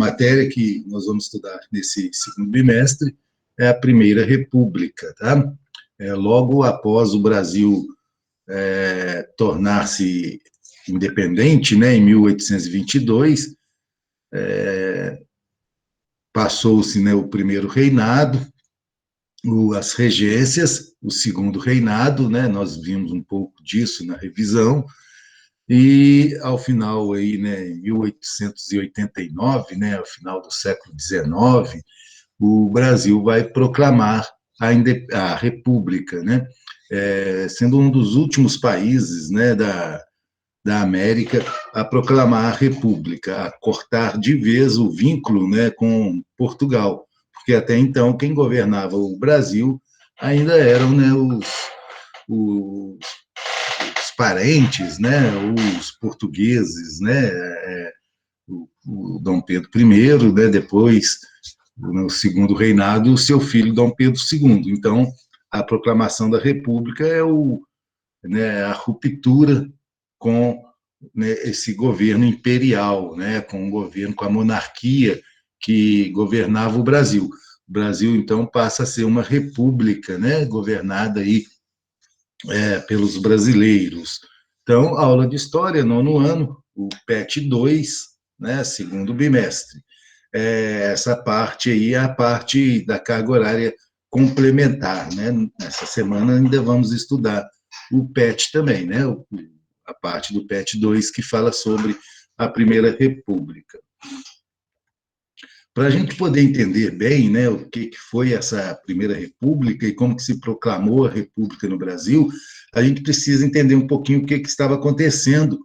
matéria que nós vamos estudar nesse segundo bimestre é a Primeira República, tá? Logo após o Brasil tornar-se independente, né, em 1822, passou-se, né, o primeiro reinado, as regências, o segundo reinado, né, nós vimos um pouco disso na revisão, e ao final, aí, né, em 1889, né, ao final do século XIX, o Brasil vai proclamar a República, né, sendo um dos últimos países, né, da América a proclamar a República, a cortar de vez o vínculo, né, com Portugal, porque até então quem governava o Brasil ainda eram, né, os parentes, né, os portugueses, né, o Dom Pedro I, né, depois, no segundo reinado, o seu filho Dom Pedro II. Então, a proclamação da República é né, a ruptura com, né, esse governo imperial, né, com o governo, com a monarquia que governava o Brasil. O Brasil, então, passa a ser uma república, né, governada aí, pelos brasileiros. Então, aula de História, nono ano, o PET 2, né, segundo bimestre. Essa parte aí é a parte da carga horária complementar, né? Nessa semana ainda vamos estudar o PET também, né? A parte do PET 2 que fala sobre a Primeira República. Para a gente poder entender bem, né, o que foi essa Primeira República e como que se proclamou a República no Brasil, a gente precisa entender um pouquinho o que estava acontecendo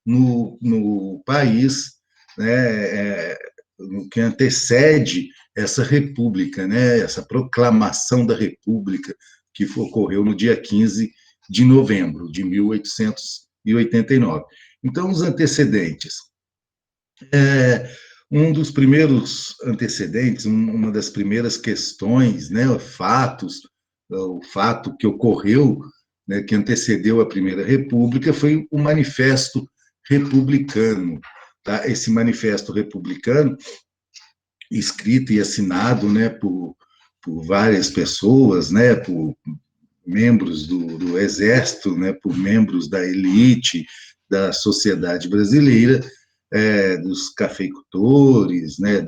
no país, né, no que antecede essa República, né, essa proclamação da República, que ocorreu no dia 15 de novembro de 1889. Então, os antecedentes. Um dos primeiros antecedentes, uma das primeiras questões, né, o fato que ocorreu, né, que antecedeu a Primeira República, foi o Manifesto Republicano. Tá? Esse Manifesto Republicano, escrito e assinado, né, por várias pessoas, né, por membros do Exército, né, por membros da elite da sociedade brasileira, dos cafeicultores, né,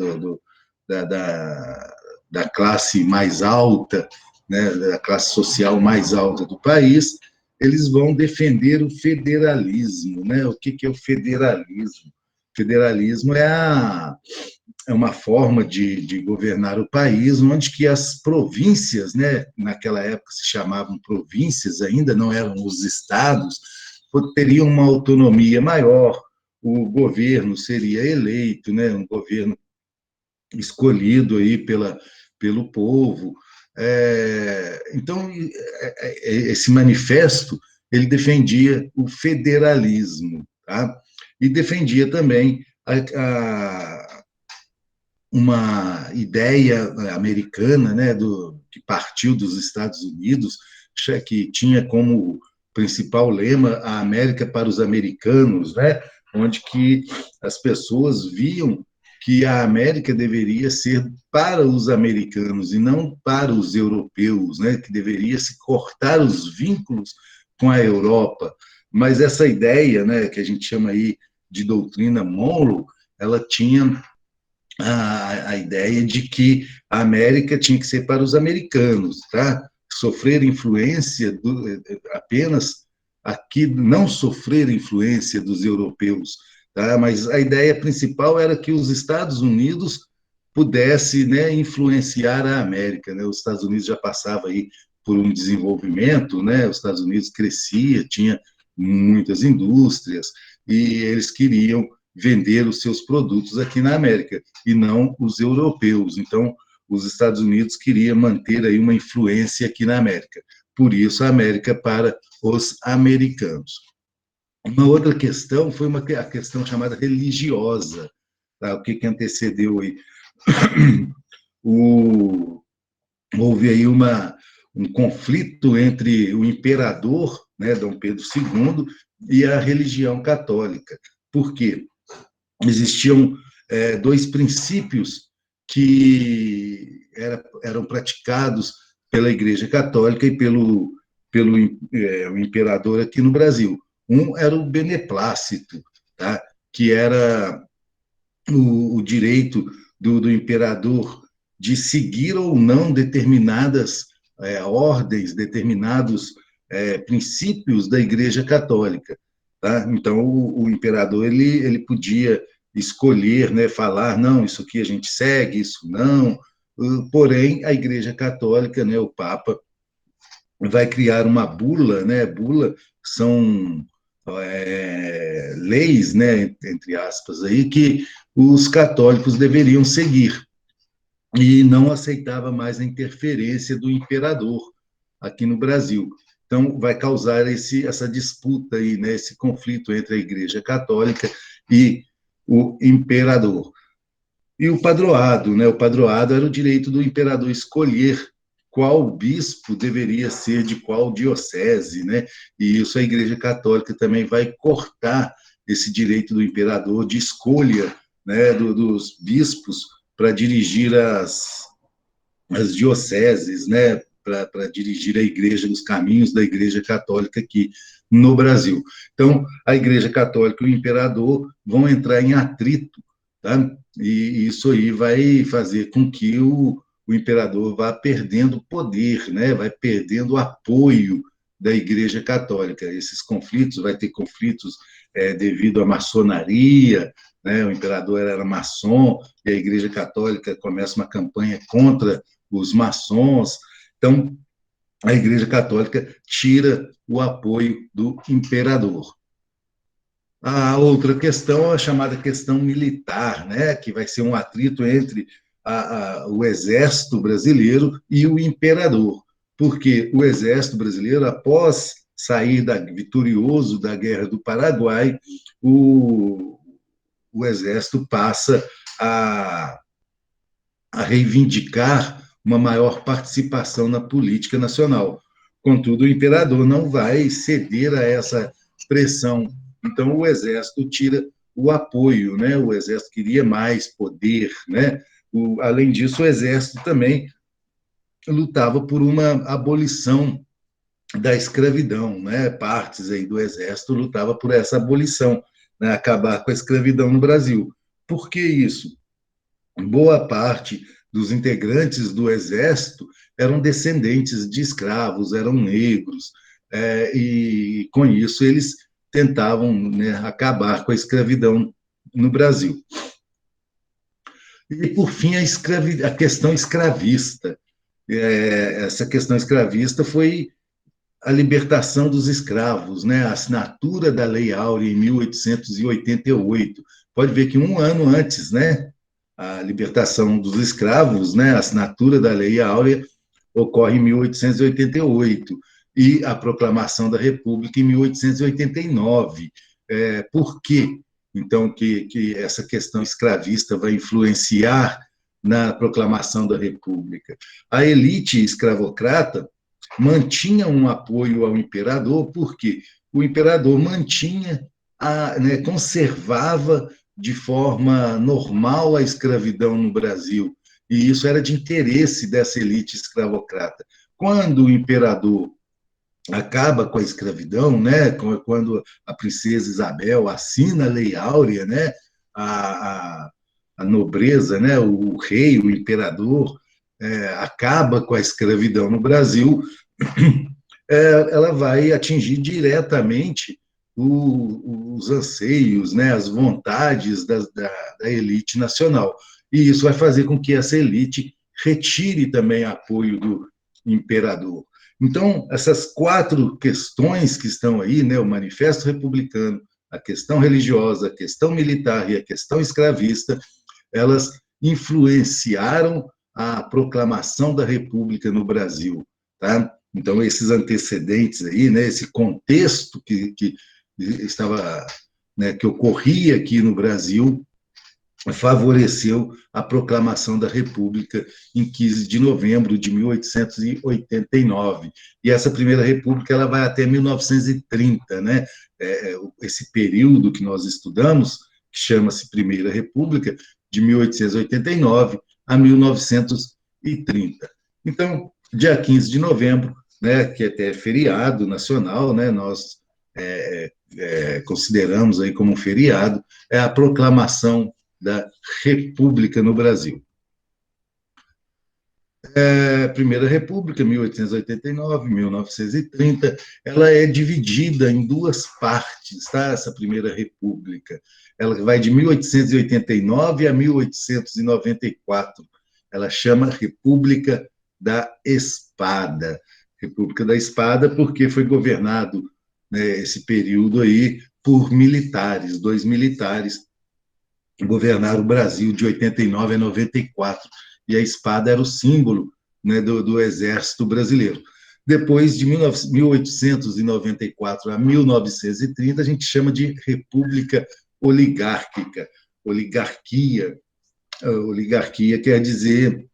da classe mais alta, né, da classe social mais alta do país, eles vão defender o federalismo, né? O que é o federalismo? O federalismo é uma forma de governar o país, onde que as províncias, né, naquela época se chamavam províncias ainda, não eram os estados, teriam uma autonomia maior, o governo seria eleito, né, um governo escolhido aí pelo povo. Então, esse manifesto, ele defendia o federalismo, tá? E defendia também uma ideia americana, né, que partiu dos Estados Unidos, que tinha como principal lema a América para os americanos, né, onde que as pessoas viam que a América deveria ser para os americanos e não para os europeus, né, que deveria se cortar os vínculos com a Europa. Mas essa ideia, né, que a gente chama aí de doutrina Monroe, ela tinha a ideia de que a América tinha que ser para os americanos, tá? Sofrer influência apenas aqui, não sofrer influência dos europeus, tá? Mas a ideia principal era que os Estados Unidos pudesse, né, influenciar a América, né? Os Estados Unidos já passava aí por um desenvolvimento, né? Os Estados Unidos crescia, tinha muitas indústrias e eles queriam vender os seus produtos aqui na América, e não os europeus. Então, os Estados Unidos queriam manter aí uma influência aqui na América. Por isso, a América para os americanos. Uma outra questão foi a questão chamada religiosa. Tá? O que antecedeu aí? Houve aí um conflito entre o imperador, né, Dom Pedro II, e a religião católica. Por quê? Existiam dois princípios que eram praticados pela Igreja Católica e pelo o imperador aqui no Brasil. Um era o beneplácito, tá? Que era o direito do imperador de seguir ou não determinadas ordens, determinados princípios da Igreja Católica. Tá? Então, o imperador ele podia escolher, né, falar, não, isso aqui a gente segue, isso não. Porém, a Igreja Católica, né, o Papa, vai criar uma bula, né? Bula são leis, né, entre aspas, aí, que os católicos deveriam seguir, e não aceitava mais a interferência do imperador aqui no Brasil. Então, vai causar essa disputa aí, né, esse conflito entre a Igreja Católica e o imperador. E o padroado, né? O padroado era o direito do imperador escolher qual bispo deveria ser de qual diocese, né? E isso a Igreja Católica também vai cortar esse direito do imperador de escolha, né, dos bispos para dirigir as dioceses, né, para dirigir a igreja, os caminhos da Igreja Católica aqui no Brasil. Então, a Igreja Católica e o imperador vão entrar em atrito, tá? E isso aí vai fazer com que o imperador vá perdendo poder, né? Vai perdendo apoio da Igreja Católica. Esses conflitos, vai ter conflitos devido à maçonaria, né? O imperador era maçom, e a Igreja Católica começa uma campanha contra os maçons. Então, a Igreja Católica tira o apoio do imperador. A outra questão é a chamada questão militar, né, que vai ser um atrito entre o exército brasileiro e o imperador, porque o exército brasileiro, após sair vitorioso da Guerra do Paraguai, o exército passa a reivindicar uma maior participação na política nacional. Contudo, o imperador não vai ceder a essa pressão. Então, o exército tira o apoio, né? O exército queria mais poder, né? Além disso, o exército também lutava por uma abolição da escravidão, né? Partes aí do exército lutava por essa abolição, né? Acabar com a escravidão no Brasil. Por que isso? Boa parte dos integrantes do exército eram descendentes de escravos, eram negros, e com isso eles tentavam, né, acabar com a escravidão no Brasil. E, por fim, a questão escravista. Essa questão escravista foi a libertação dos escravos, né? A assinatura da Lei Áurea em 1888. Pode ver que um ano antes, né, a libertação dos escravos, né, a assinatura da Lei Áurea ocorre em 1888 e a proclamação da República em 1889. Por quê? Então, que essa questão escravista vai influenciar na proclamação da República. A elite escravocrata mantinha um apoio ao imperador, porque o imperador mantinha, né, conservava de forma normal a escravidão no Brasil, e isso era de interesse dessa elite escravocrata. Quando o imperador acaba com a escravidão, né, quando a princesa Isabel assina a Lei Áurea, né, a nobreza, né, o rei, o imperador, acaba com a escravidão no Brasil, ela vai atingir diretamente os anseios, né, as vontades da elite nacional. E isso vai fazer com que essa elite retire também apoio do imperador. Então, essas quatro questões que estão aí, né, o Manifesto Republicano, a questão religiosa, a questão militar e a questão escravista, elas influenciaram a proclamação da República no Brasil, tá? Então, esses antecedentes aí, né, esse contexto que estava, né, que ocorria aqui no Brasil, favoreceu a proclamação da República em 15 de novembro de 1889. E essa primeira República ela vai até 1930, né? Esse período que nós estudamos, que chama-se Primeira República, de 1889 a 1930. Então, dia 15 de novembro, né, que até é feriado nacional, né, nós consideramos aí como um feriado, é a proclamação da República no Brasil. Primeira República, 1889, 1930, ela é dividida em duas partes, tá? Essa Primeira República. Ela vai de 1889 a 1894. Ela chama República da Espada. República da Espada porque foi governado, né, esse período aí por militares, dois militares que governaram o Brasil de 89 a 94. E a espada era o símbolo, né, do exército brasileiro. Depois de 1894 a 1930, a gente chama de República Oligárquica. Oligarquia quer dizer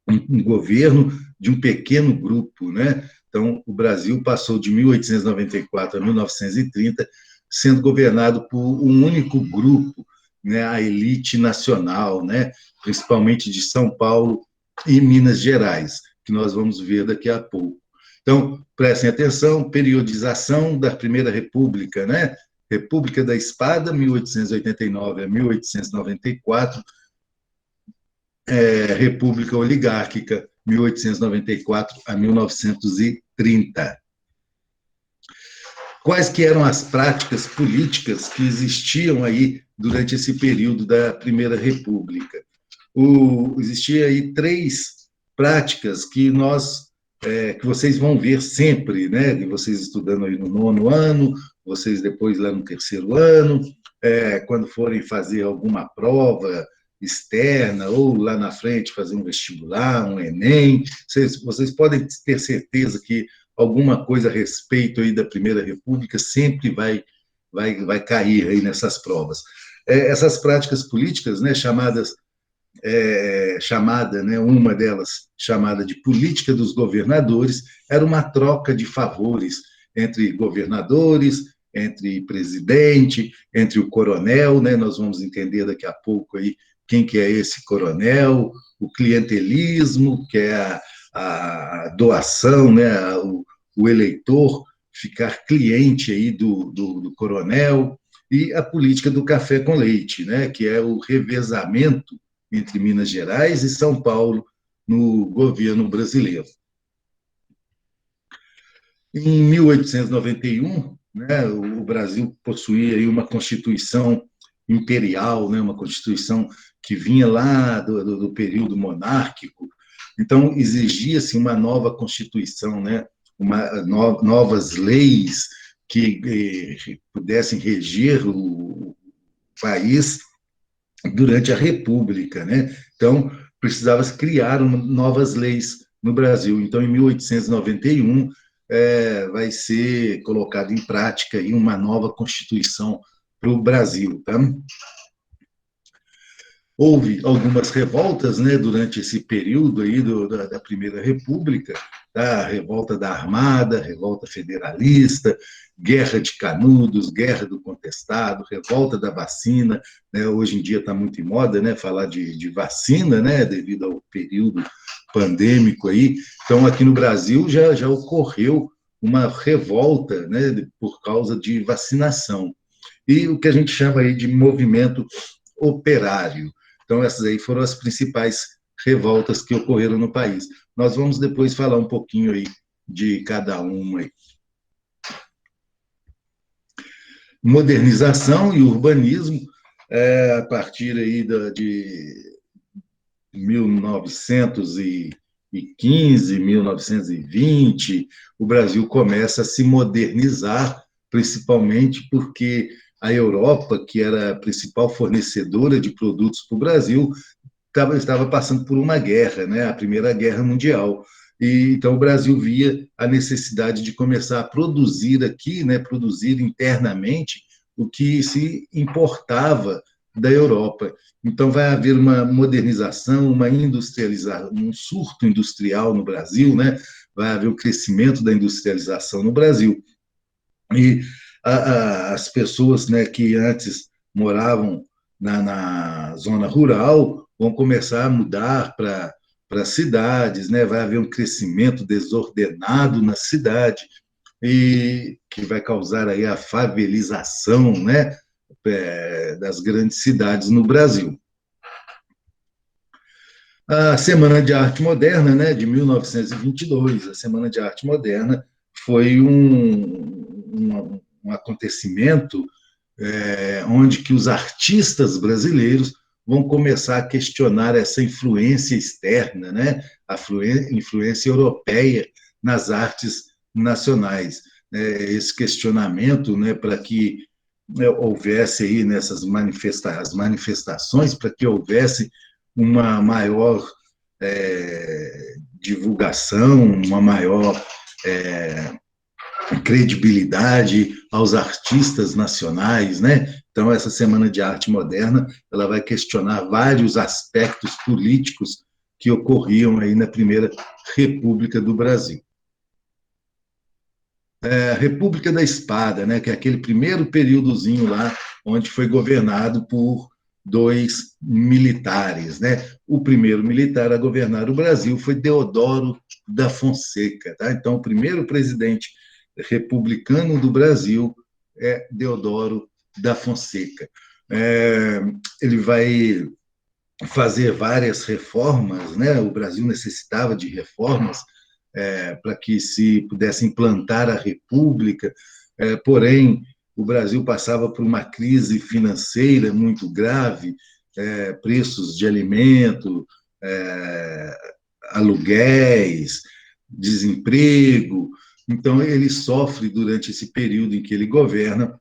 um governo de um pequeno grupo, né? Então, o Brasil passou de 1894 a 1930 sendo governado por um único grupo, né, a elite nacional, né, principalmente de São Paulo e Minas Gerais, que nós vamos ver daqui a pouco. Então, prestem atenção, periodização da Primeira República, né? República da Espada, 1889 a 1894, República Oligárquica, 1894 a 1930. Quais que eram as práticas políticas que existiam aí durante esse período da Primeira República? Existia aí três práticas que que vocês vão ver sempre, né? Vocês estudando aí no 9º ano, vocês depois lá no 3º ano, quando forem fazer alguma prova externa ou lá na frente fazer um vestibular, um Enem, vocês podem ter certeza que alguma coisa a respeito aí da Primeira República sempre vai cair aí nessas provas. Essas práticas políticas, né, né, uma delas chamada de política dos governadores, era uma troca de favores entre governadores, entre presidente, entre o coronel, né, nós vamos entender daqui a pouco aí quem que é esse coronel, o clientelismo, que é a doação, né, o eleitor ficar cliente aí do coronel, e a política do café com leite, né, que é o revezamento entre Minas Gerais e São Paulo no governo brasileiro. Em 1891, né, o Brasil possuía aí uma Constituição imperial, né, uma Constituição que vinha lá do período monárquico. Então, exigia-se uma nova Constituição, né, novas leis que pudessem reger o país durante a República, né? Então, precisava criar novas leis no Brasil. Então, em 1891, vai ser colocada em prática aí uma nova Constituição para o Brasil, tá? Houve algumas revoltas, né, durante esse período aí da Primeira República, tá? Revolta da Armada, revolta federalista, Guerra de Canudos, Guerra do Contestado, revolta da vacina, né? Hoje em dia está muito em moda, né, falar de vacina, né, devido ao período pandêmico aí. Então, aqui no Brasil já ocorreu uma revolta, né, por causa de vacinação. E o que a gente chama aí de movimento operário. Então, essas aí foram as principais revoltas que ocorreram no país. Nós vamos depois falar um pouquinho aí de cada uma aí. Modernização e urbanismo, a partir aí de 1915, 1920, o Brasil começa a se modernizar, principalmente porque a Europa, que era a principal fornecedora de produtos para o Brasil, estava passando por uma guerra, né, a Primeira Guerra Mundial. E, então, o Brasil via a necessidade de começar a produzir aqui, né, produzir internamente o que se importava da Europa. Então, vai haver uma modernização, uma industrialização, um surto industrial no Brasil, né? Vai haver o crescimento da industrialização no Brasil. E as pessoas, né, que antes moravam na zona rural vão começar a mudar para cidades, né? Vai haver um crescimento desordenado na cidade e que vai causar aí a favelização, né? Das grandes cidades no Brasil. A Semana de Arte Moderna, né, de 1922, a Semana de Arte Moderna foi um acontecimento onde que os artistas brasileiros vão começar a questionar essa influência externa, né, a influência europeia nas artes nacionais. Esse questionamento, né, para que houvesse aí nessas manifestações, para que houvesse uma maior divulgação, uma maior credibilidade aos artistas nacionais, né? Então, essa Semana de Arte Moderna, ela vai questionar vários aspectos políticos que ocorriam aí na Primeira República do Brasil. A República da Espada, né? Que é aquele primeiro períodozinho lá, onde foi governado por dois militares, né? O primeiro militar a governar o Brasil foi Deodoro da Fonseca, tá? Então, o primeiro presidente republicano do Brasil é Deodoro da Fonseca. Ele vai fazer várias reformas, né? O Brasil necessitava de reformas para que se pudesse implantar a República, porém, o Brasil passava por uma crise financeira muito grave, preços de alimento, aluguéis, desemprego. Então, ele sofre, durante esse período em que ele governa,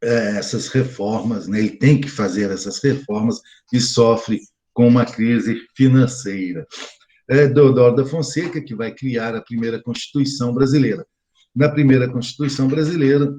essas reformas, né? Ele tem que fazer essas reformas e sofre com uma crise financeira. Deodoro da Fonseca, que vai criar a primeira Constituição brasileira. Na primeira Constituição brasileira,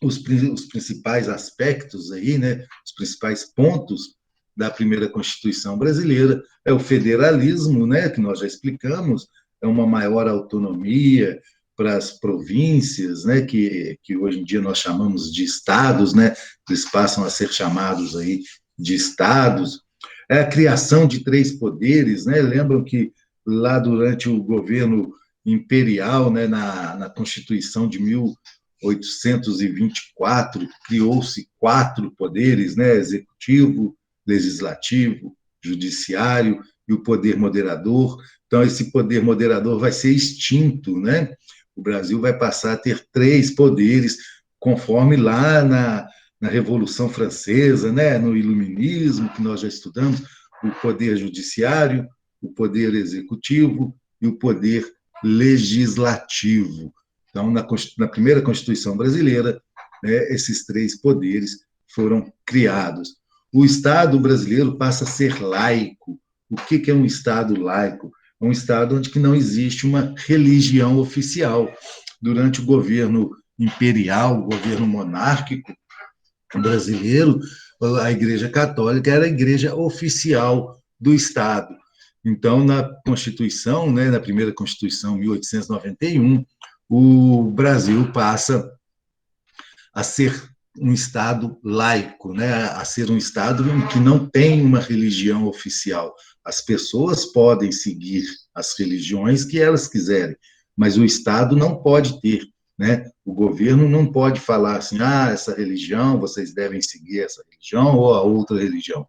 os principais aspectos aí, né, os principais pontos da primeira Constituição brasileira é o federalismo, né, que nós já explicamos, é uma maior autonomia para as províncias, né, que hoje em dia nós chamamos de estados, né, eles passam a ser chamados aí de estados. É a criação de três poderes, né? Lembram que lá durante o governo imperial, né, na Constituição de 1824, criou-se quatro poderes, né? Executivo, legislativo, judiciário e o poder moderador. Então, esse poder moderador vai ser extinto, né? O Brasil vai passar a ter três poderes, conforme lá na Revolução Francesa, né, no Iluminismo, que nós já estudamos, o poder judiciário, o poder executivo e o poder legislativo. Então, na primeira Constituição brasileira, né, esses três poderes foram criados. O Estado brasileiro passa a ser laico. O que é um Estado laico? É um Estado onde não existe uma religião oficial. Durante o governo imperial, o governo monárquico brasileiro, a Igreja Católica era a igreja oficial do Estado. Então, na Constituição, né, na primeira Constituição, 1891, o Brasil passa a ser um Estado laico, né, a ser um Estado em que não tem uma religião oficial. As pessoas podem seguir as religiões que elas quiserem, mas o Estado não pode ter, né? O governo não pode falar assim, essa religião, vocês devem seguir essa religião ou a outra religião.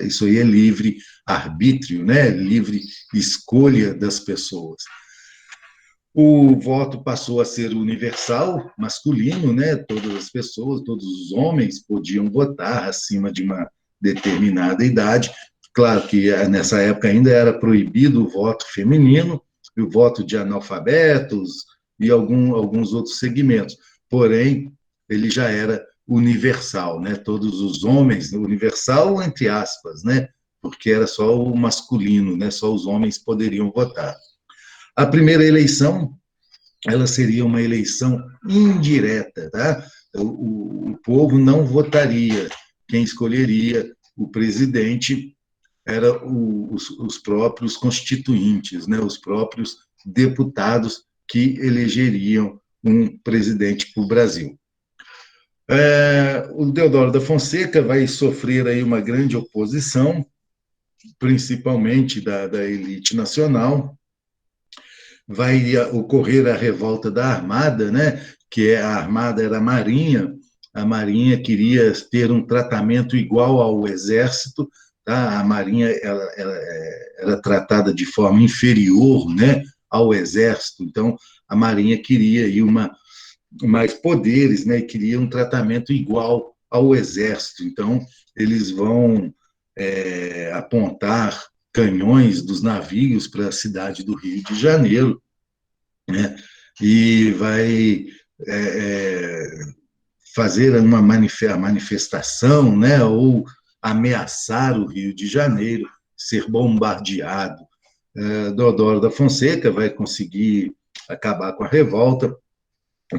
Isso aí é livre arbítrio, né? Livre escolha das pessoas. O voto passou a ser universal, masculino, né? Todas as pessoas, todos os homens podiam votar acima de uma determinada idade. Claro que nessa época ainda era proibido o voto feminino, e o voto de analfabetos, e alguns outros segmentos. Porém, ele já era universal, né? Todos os homens, universal entre aspas, né? Porque era só o masculino, né? Só os homens poderiam votar. A primeira eleição, ela seria uma eleição indireta, tá? O povo não votaria. Quem escolheria o presidente eram os próprios constituintes, né? Os próprios deputados que elegeriam um presidente para o Brasil. O Deodoro da Fonseca vai sofrer aí uma grande oposição, principalmente da elite nacional. Vai ocorrer a revolta da Armada, né? Que a Armada era a Marinha queria ter um tratamento igual ao Exército, tá? A Marinha era tratada de forma inferior, né, ao Exército, então a Marinha queria aí mais poderes, né, e queria um tratamento igual ao Exército, então eles vão apontar canhões dos navios para a cidade do Rio de Janeiro, né? E vai é, fazer uma manifestação, né? Ou ameaçar o Rio de Janeiro, ser bombardeado. Deodoro da Fonseca vai conseguir acabar com a revolta,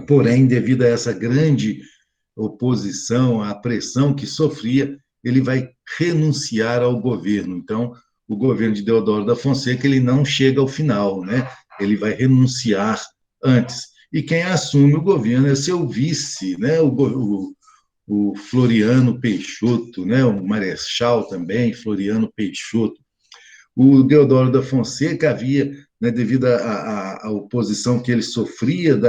porém, devido a essa grande oposição, à pressão que sofria, ele vai renunciar ao governo. Então, o governo de Deodoro da Fonseca ele não chega ao final, né? Ele vai renunciar antes. E quem assume o governo é seu vice, né? O Floriano Peixoto, né? O Marechal também, Floriano Peixoto. O Deodoro da Fonseca havia, né, devido à oposição que ele sofria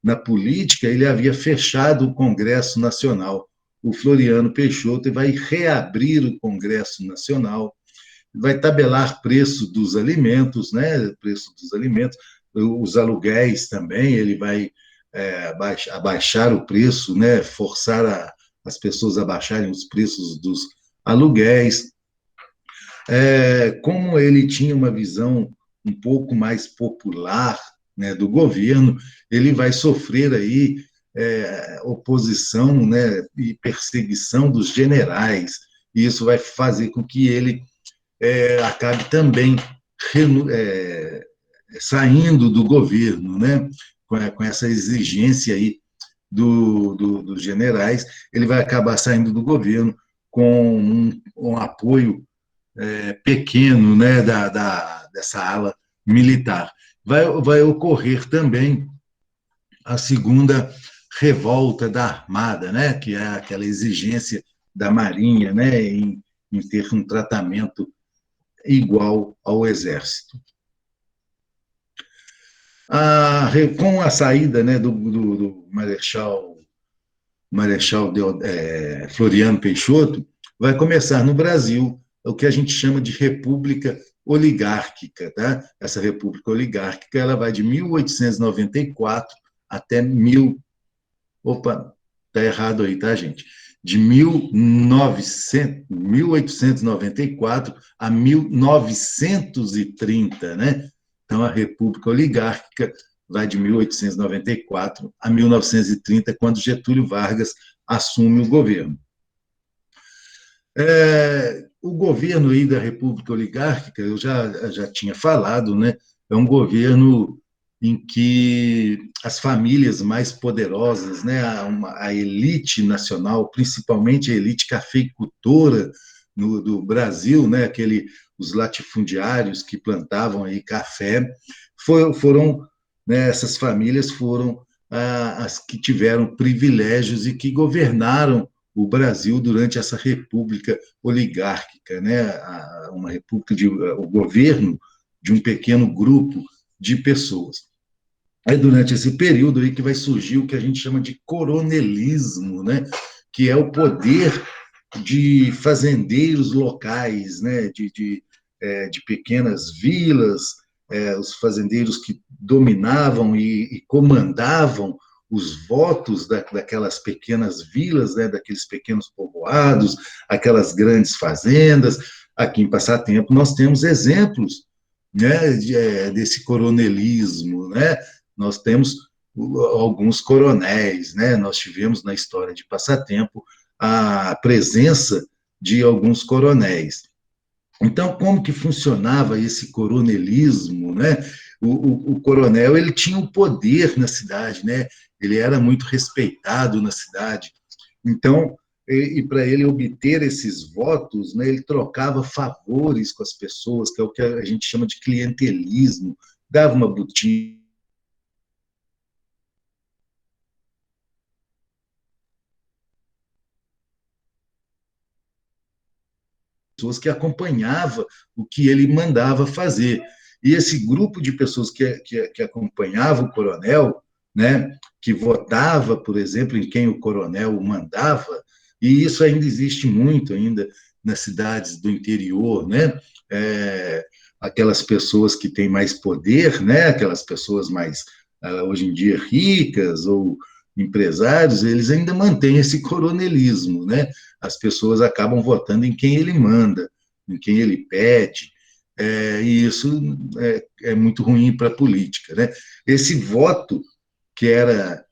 na política, ele havia fechado o Congresso Nacional. O Floriano Peixoto vai reabrir o Congresso Nacional, vai tabelar preço dos alimentos, né? Preço dos alimentos, os aluguéis também, ele vai abaixar o preço, né? Forçar as pessoas a baixarem os preços dos aluguéis. Como ele tinha uma visão um pouco mais popular, né, do governo, ele vai sofrer aí oposição, né, e perseguição dos generais. E isso vai fazer com que ele acabe também saindo do governo, né, com essa exigência aí dos generais, ele vai acabar saindo do governo com um apoio pequeno, né, dessa ala militar. Vai ocorrer também a segunda revolta da Armada, né, que é aquela exigência da Marinha, né, em ter um tratamento igual ao Exército. Com a saída, né, do Marechal Floriano Peixoto, vai começar no Brasil o que a gente chama de república oligárquica. Tá? Essa república oligárquica ela vai de 1894 até Opa, está errado aí, tá, gente? De 1894 a 1930, né? Então, a República Oligárquica vai de 1894 a 1930, quando Getúlio Vargas assume o governo. O governo aí da República Oligárquica, eu já tinha falado, né? É um governo em que as famílias mais poderosas, né, a elite nacional, principalmente a elite cafeicultora do Brasil, né, os latifundiários que plantavam aí café, foram, né, essas famílias foram as que tiveram privilégios e que governaram o Brasil durante essa república oligárquica, né, uma república o governo de um pequeno grupo de pessoas. É durante esse período aí que vai surgir o que a gente chama de coronelismo, né? Que é o poder de fazendeiros locais, né? De pequenas vilas, os fazendeiros que dominavam e comandavam os votos daquelas pequenas vilas, né? Daqueles pequenos povoados, aquelas grandes fazendas. Aqui em Passatempo nós temos exemplos, né? Desse coronelismo, né? Nós temos alguns coronéis, né? Nós tivemos na história de Passatempo a presença de alguns coronéis. Então, como que funcionava esse coronelismo, né? O coronel ele tinha um poder na cidade, né? Ele era muito respeitado na cidade. Então, para ele obter esses votos, né, ele trocava favores com as pessoas, que é o que a gente chama de clientelismo, dava uma botina. pessoas que acompanhava o que ele mandava fazer. E esse grupo de pessoas que acompanhava o coronel, né, que votava, por exemplo, em quem o coronel mandava, e isso ainda existe muito ainda nas cidades do interior, né? Aquelas pessoas que têm mais poder, né? Aquelas pessoas mais, hoje em dia, ricas ou empresários, eles ainda mantêm esse coronelismo, né? As pessoas acabam votando em quem ele manda, em quem ele pede, e isso é muito ruim para a política, né? Esse voto que era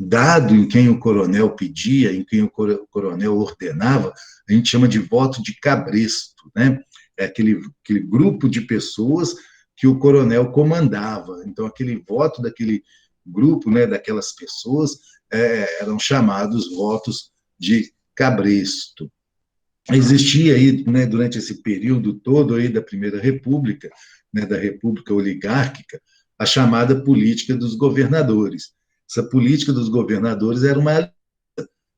dado em quem o coronel pedia, em quem o coronel ordenava, a gente chama de voto de cabresto, né? É aquele grupo de pessoas que o coronel comandava. Então, aquele voto daquele grupo, né, daquelas pessoas, eram chamados votos de cabresto. Existia aí, né, durante esse período todo aí da Primeira República, né, da República Oligárquica, a chamada política dos governadores. Essa política dos governadores era uma aliança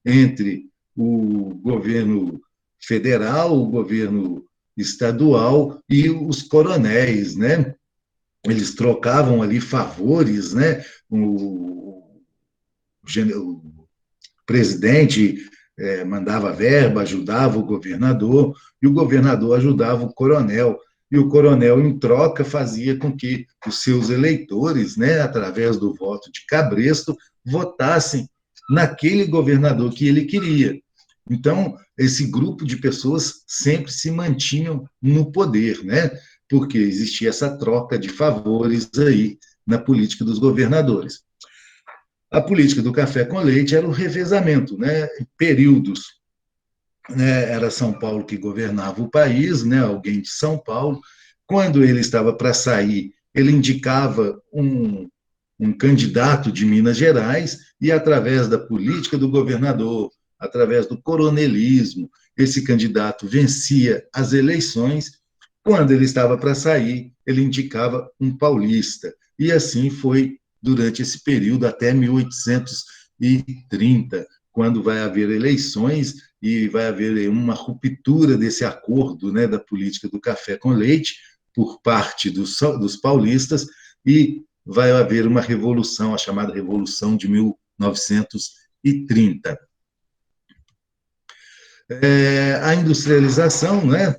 entre o governo federal, o governo estadual e os coronéis, né? Eles trocavam ali favores, né? O presidente mandava verba, ajudava o governador, e o governador ajudava o coronel. E o coronel, em troca, fazia com que os seus eleitores, né, através do voto de cabresto, votassem naquele governador que ele queria. Então, esse grupo de pessoas sempre se mantinham no poder, né? Porque existia essa troca de favores aí na política dos governadores. A política do café com leite era o revezamento, né? Períodos, né? Era São Paulo que governava o país, né? Alguém de São Paulo. Quando ele estava para sair, ele indicava um candidato de Minas Gerais e, através da política do governador, através do coronelismo, esse candidato vencia as eleições. Quando ele estava para sair, ele indicava um paulista. E assim foi durante esse período até 1830, quando vai haver eleições e vai haver uma ruptura desse acordo, né, da política do café com leite por parte dos paulistas, e vai haver uma revolução, a chamada Revolução de 1930. A industrialização, né,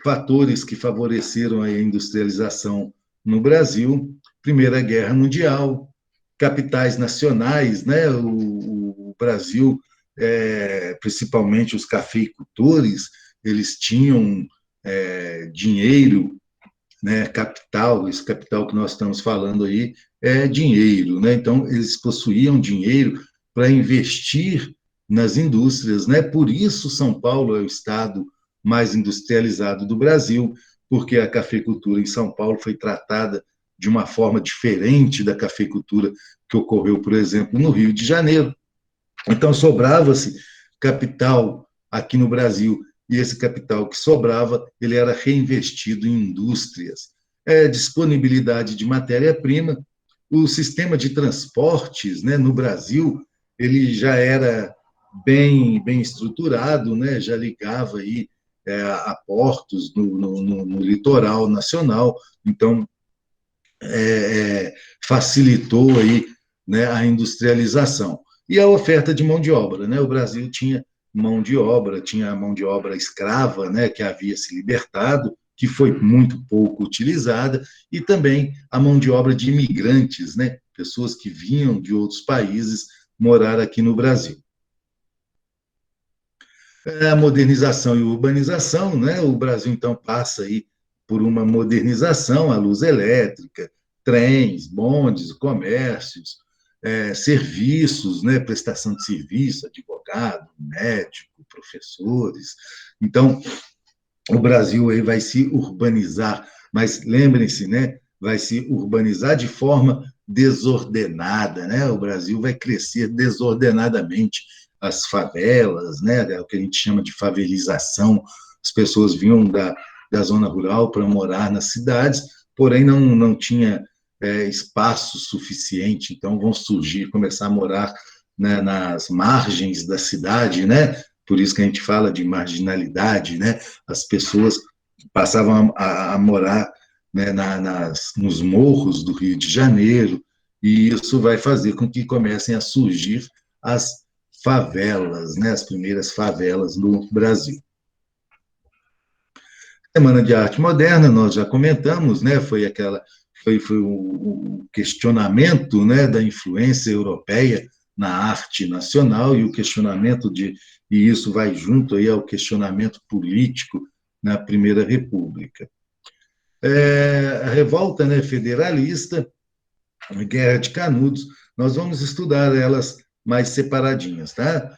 fatores que favoreceram a industrialização no Brasil: Primeira Guerra Mundial, capitais nacionais, né? O Brasil, principalmente os cafeicultores, eles tinham dinheiro, né? Capital, esse capital que nós estamos falando aí é dinheiro, né? Então, eles possuíam dinheiro para investir nas indústrias, né? Por isso, São Paulo é o estado mais industrializado do Brasil, porque a cafeicultura em São Paulo foi tratada de uma forma diferente da cafeicultura que ocorreu, por exemplo, no Rio de Janeiro. Então, sobrava-se capital aqui no Brasil, e esse capital que sobrava, ele era reinvestido em indústrias. Disponibilidade de matéria-prima, o sistema de transportes, né, no Brasil, ele já era bem estruturado, né, já ligava aí a portos no litoral nacional, então facilitou aí, né, a industrialização. E a oferta de mão de obra, né? O Brasil tinha mão de obra, tinha a mão de obra escrava, né, que havia se libertado, que foi muito pouco utilizada, e também a mão de obra de imigrantes, né, pessoas que vinham de outros países morar aqui no Brasil. A modernização e urbanização, né? O Brasil, então, passa aí por uma modernização, a luz elétrica, trens, bondes, comércios, serviços, né? Prestação de serviço, advogado, médico, professores. Então, o Brasil aí vai se urbanizar, mas lembrem-se, né? Vai se urbanizar de forma desordenada, né? O Brasil vai crescer desordenadamente, as favelas, né? O que a gente chama de favelização. As pessoas vinham da zona rural para morar nas cidades, porém não tinha espaço suficiente, então vão surgir, começar a morar, né, nas margens da cidade, né? por isso que a gente fala de marginalidade, né? As pessoas passavam a morar, né, nos morros do Rio de Janeiro, e isso vai fazer com que comecem a surgir as favelas, né, as primeiras favelas no Brasil. Semana de Arte Moderna, nós já comentamos, né, foi o questionamento, né, da influência europeia na arte nacional, e o questionamento e isso vai junto aí ao questionamento político na Primeira República. A revolta, né, federalista, a Guerra de Canudos, nós vamos estudar elas mais separadinhas, tá?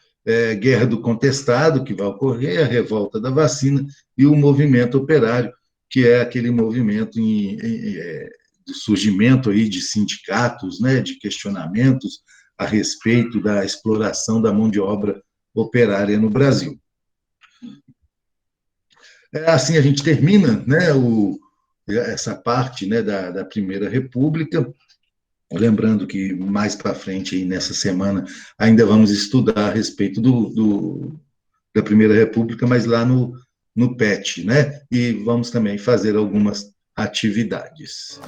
Guerra do Contestado, que vai ocorrer, a revolta da vacina e o movimento operário, que é aquele movimento de surgimento aí de sindicatos, né, de questionamentos a respeito da exploração da mão de obra operária no Brasil. Assim a gente termina, né, essa parte, né, da Primeira República. Lembrando que mais para frente, aí, nessa semana, ainda vamos estudar a respeito da Primeira República, mas lá no PET, né? E vamos também fazer algumas atividades.